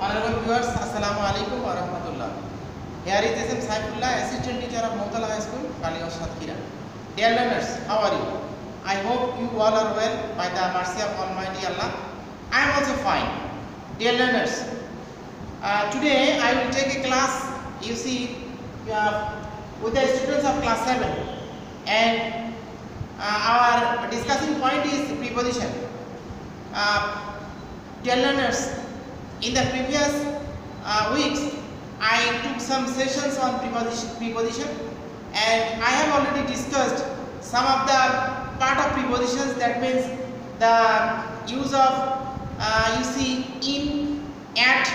Honorable viewers, Assalamu alaikum wa rahmatullah. Here is S.M. Saifullah, Assistant Teacher of Moutala High School, Kaliganj, Satkhira. Dear learners, how are you? I hope you all are well by the mercy of Almighty Allah. I am also fine. Dear learners, today I will take a class, you see, with the students of class 7, and our discussing point is preposition. Dear learners, in the previous weeks I took some sessions on preposition, and I have already discussed some of the part of prepositions, that means the use of you see in, at,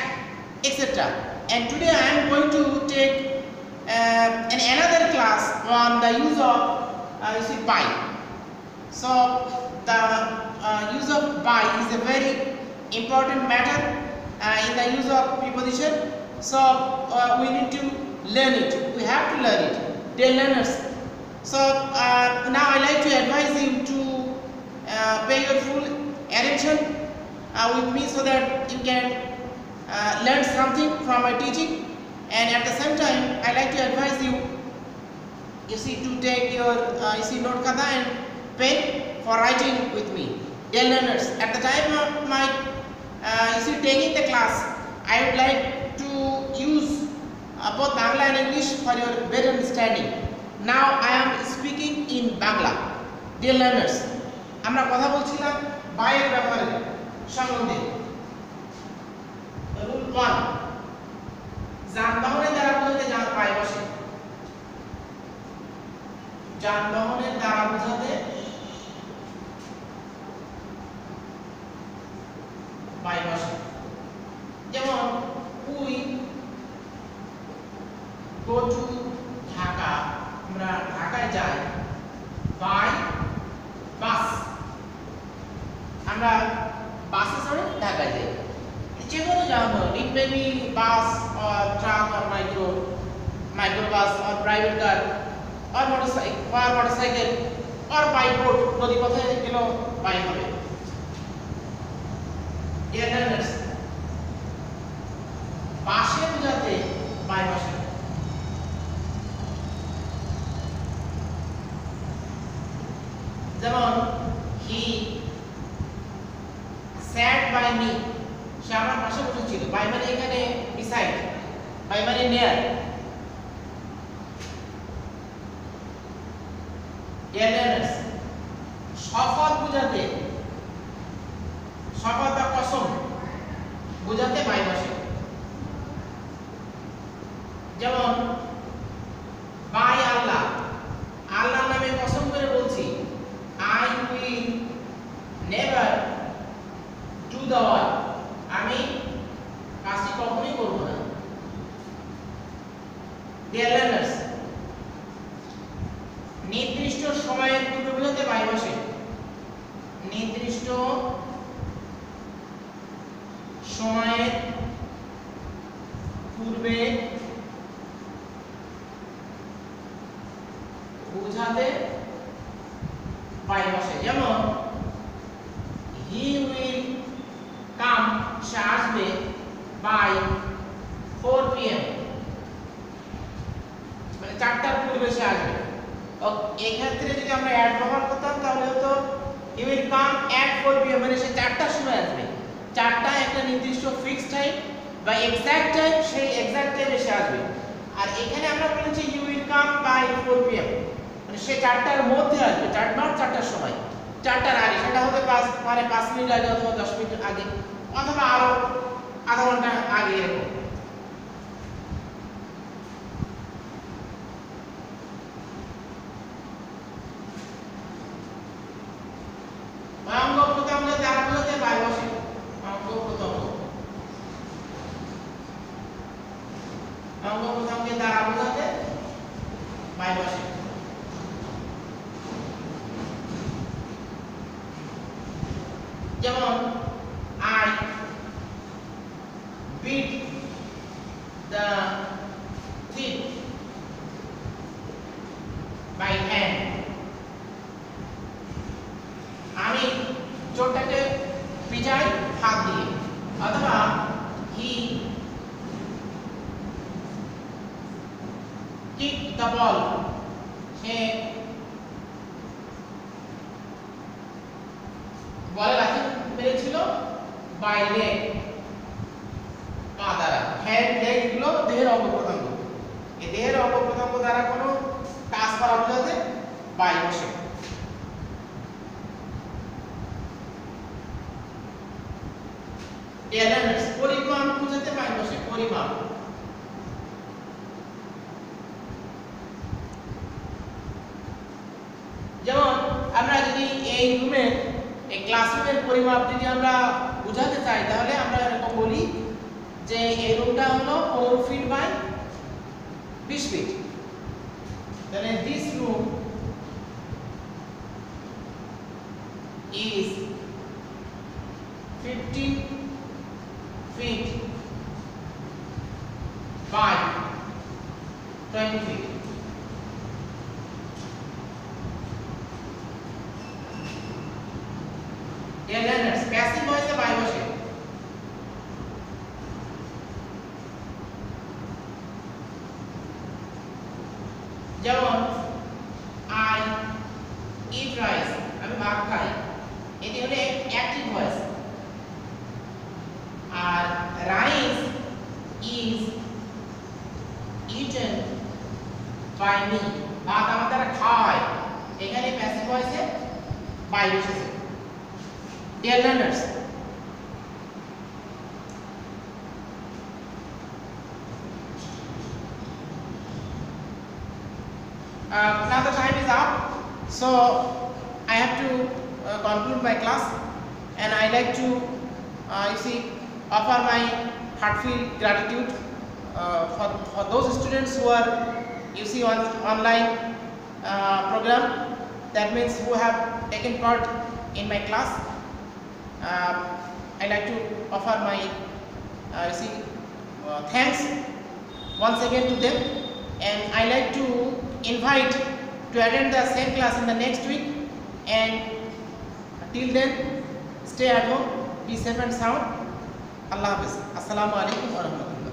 etc. And today I am going to take another class on the use of you see by. So the use of by is a very important matter in the use of preposition. So we need to learn it. We have to learn it, dear learners. So now I like to advise you to pay your full attention with me, so that you can learn something from my teaching. And at the same time, I like to advise you, you see, to take your you see note khata and pen for writing with me, dear learners. At the time of my you see taking the class, I would like to use both Bangla and English for your better understanding. Now I am speaking in Bangla, dear learners. আমরা কথা বলছিলাম বাইয়ের ব্যাপারে সম্বন্ধে। Rule 1, যানবাহনের দ্বারা বোঝাতে by বসে। যানবাহনের দ্বারা বোঝাতে বাই বসে। যেমন we go to ঢাকা, আমরা ঢাকায় যাই by bus, আমরা বাসে চড়ে ঢাকায় যাই। যে কোনো যানবাহন, it may be bus or truck or microbus or private car or motorcycle or by boat, নদী পথে গেলেও বাই হবে। Dear learners, বাসে বোঝাতে বাই বসে। যেমন he sat by me, সে আমার পাশে বসেছিল। বাই মানে এখানে beside, বাই মানে near। Dear learners, শপথ বোঝাতে, শপথ বা কসম বোঝাতে বাই বসে। যেমন বাই আল্লাহ, আল্লাহর নামে কসম করে বলছি, I will never do the work, আমি কাজটি কখনোই করব না। Dear learners, নির্দিষ্ট সময়ের পূর্বে বোঝাতে বাই বসে। নির্দিষ্ট সময়ের পূর্বে বোঝাতে বাই বসে। যেমন he will come, সে আসবে by 4 PM, মানে 4টার পূর্বে সে আসবে। এই ক্ষেত্রে যদি আমরা অ্যাড ব্যবহার করতাম তাহলে হতো he will come at 4 PM, মানে সে 4টার সময় আসবে। 4টা একটা নির্দিষ্ট ফিক্সড টাইম বা এক্সাক্ট টাইম, সেই এক্সাক্ট টাইমে সে আসবে। আর এখানে আমরা বলেছি you will come by 4 PM, মানে সে 4টার মধ্যে আসবে, 4টার সময়, 4টার আগে। সেটা হতে পারে 5 মিনিট আগে অথবা 10 মিনিট আগে অথবা আরো আধা ঘন্টা আগে এরকম। অঙ্গ প্রত্যঙ্গ দ্বারা বোঝাতে বাই বসে। অঙ্গ প্রত্যঙ্গ, অঙ্গ প্রত্যঙ্গের দ্বারা বোঝাতে বাই বসে। যেমন I beat the thief by hand, আমি চোরটাকে পিটাই হাত দিয়ে। অথবা he kicked the ball, সে বলে লাথি মেরেছিল by leg, পা দ্বারা। হ্যান্ড, লেগ এগুলো দেহের অঙ্গ-প্রত্যঙ্গ, এই দেহের অঙ্গ-প্রত্যঙ্গ দ্বারা কোনো কাজ করা বোঝাতে by বসে। Dear learners, পরিমাপ বোঝাতে by বসে, পরিমাপ। যেমন আমরা যদি এই রুমের, এই ক্লাসরুমের পরিমাপ যদি আমরা বোঝাতে চাই তাহলে আমরা এরকম বলি যে এই রুমটা হলো 4 ফিট বাই 20 ফিট। তাহলে this room is 15 feet by 20 feet. Dear learners, passive voice by বসে। যেমন I eat rice, আমি ভাত খাই, এটি হলো অ্যাক্টিভ ভয়েস। আর rice is eaten by me, ভাত আমার দ্বারা খাওয়া হয়, এখানে প্যাসিভ ভয়েসে by বসেছে। Dear learners, now the time is up, so I have to conclude my class, and I like to offer my heartfelt gratitude for those students who are on online program, that means who have taken part in my class. I like to offer my thanks once again to them, and I like to invite to attend the same class in the next week, and till then stay at home, be safe and sound. Allah Hafiz. Assalamu alaikum wa rahmatullah.